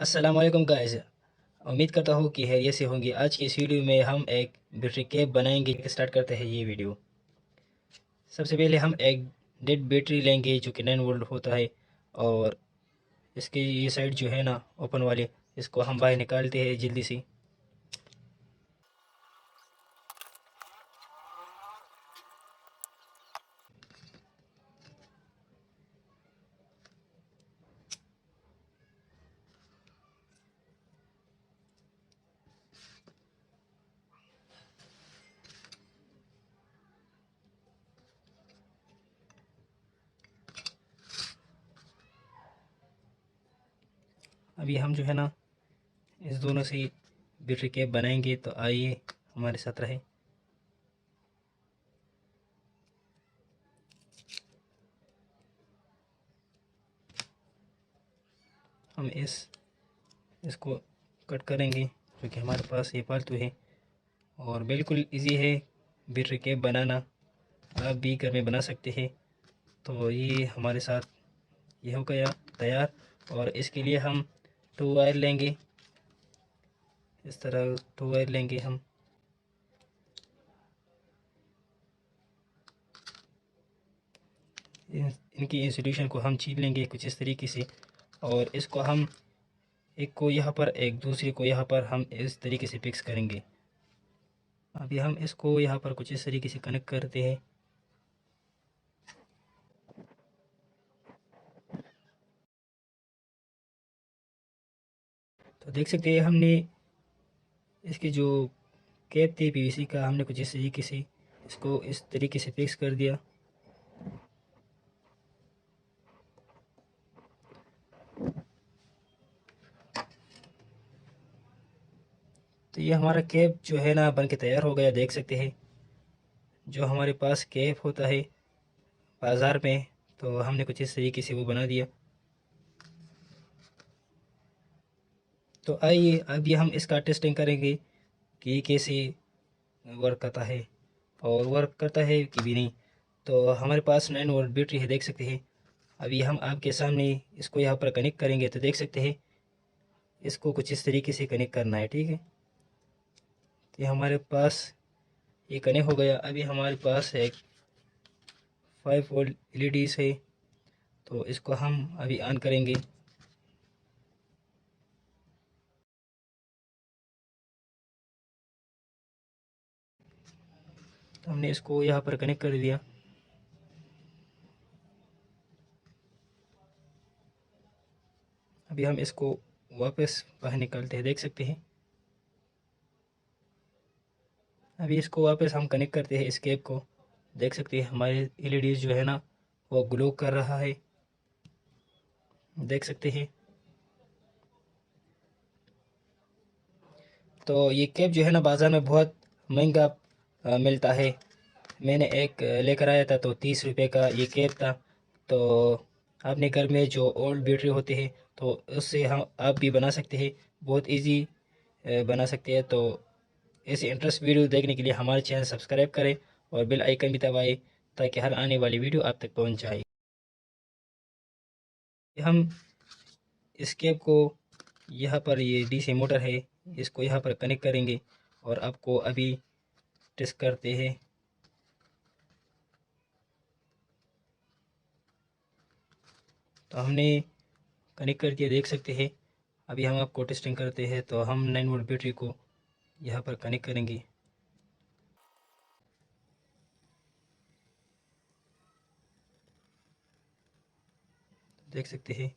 अस्सलाम वालेकुम गाइस। उम्मीद करता हूँ कि खैरियत से होंगे। आज की इस वीडियो में हम एक बैटरी कैप बनाएंगे। स्टार्ट करते हैं ये वीडियो। सबसे पहले हम एक डेड बैटरी लेंगे जो कि 9 वोल्ट होता है, और इसकी ये साइड जो है ना ओपन वाली, इसको हम बाहर निकालते हैं जल्दी से। अभी हम जो है ना इस दोनों से बैटरी कैप बनाएंगे, तो आइए हमारे साथ रहे। हम इसको कट करेंगे क्योंकि हमारे पास ये फालतू है, और बिल्कुल इजी है बैटरी कैप बनाना। आप भी घर में बना सकते हैं। तो ये हमारे साथ ये हो गया तैयार। और इसके लिए हम 2 वायर लेंगे। इस तरह 2 वायर लेंगे हम। इनकी इंसुलेशन को हम छीन लेंगे कुछ इस तरीके से, और इसको हम एक को यहाँ पर एक दूसरे को यहाँ पर हम इस तरीके से फिक्स करेंगे। अभी हम इसको यहाँ पर कुछ इस तरीके से कनेक्ट करते हैं। तो देख सकते हैं हमने इसकी जो कैप थी पीवीसी का, हमने कुछ इस तरीके से इसको इस तरीके से फिक्स कर दिया। तो ये हमारा कैप जो है ना बन के तैयार हो गया। देख सकते हैं जो हमारे पास कैप होता है बाज़ार में, तो हमने कुछ इस तरीके से वो बना दिया। तो आइए अभी हम इसका टेस्टिंग करेंगे कि ये कैसे वर्क करता है, और वर्क करता है कि भी नहीं। तो हमारे पास 9 वोल्ट बैटरी है, देख सकते हैं। अभी हम आपके सामने इसको यहाँ पर कनेक्ट करेंगे, तो देख सकते हैं इसको कुछ इस तरीके से कनेक्ट करना है, ठीक है। तो ये हमारे पास ये कनेक्ट हो गया। अभी हमारे पास एक 5 वोल्ट एलईडीज है, तो इसको हम अभी ऑन करेंगे। तो हमने इसको यहाँ पर कनेक्ट कर दिया। अभी हम इसको वापस बाहर निकालते हैं, देख सकते हैं। अभी इसको वापस हम कनेक्ट करते हैं इस केब को। देख सकते हैं हमारे एलईडीज जो है ना वो ग्लो कर रहा है, देख सकते हैं। तो ये केब जो है ना बाज़ार में बहुत महंगा मिलता है। मैंने एक लेकर आया था, तो 30 रुपये का ये केब था। तो अपने घर में जो ओल्ड बैटरी होती है, तो उससे हम आप भी बना सकते हैं। बहुत इजी बना सकते हैं। तो ऐसे इंटरेस्ट वीडियो देखने के लिए हमारे चैनल सब्सक्राइब करें और बेल आइकन भी दबाएं, ताकि हर आने वाली वीडियो आप तक पहुंच जाए। हम इस केब को यहाँ पर, ये डीसी मोटर है, इसको यहाँ पर कनेक्ट करेंगे और आपको अभी टेस्ट करते हैं। तो हमने कनेक्ट कर दिया, देख सकते हैं। अभी हम आपको टेस्टिंग करते हैं। तो हम 9 वोल्ट बैटरी को यहाँ पर कनेक्ट करेंगे, देख सकते हैं।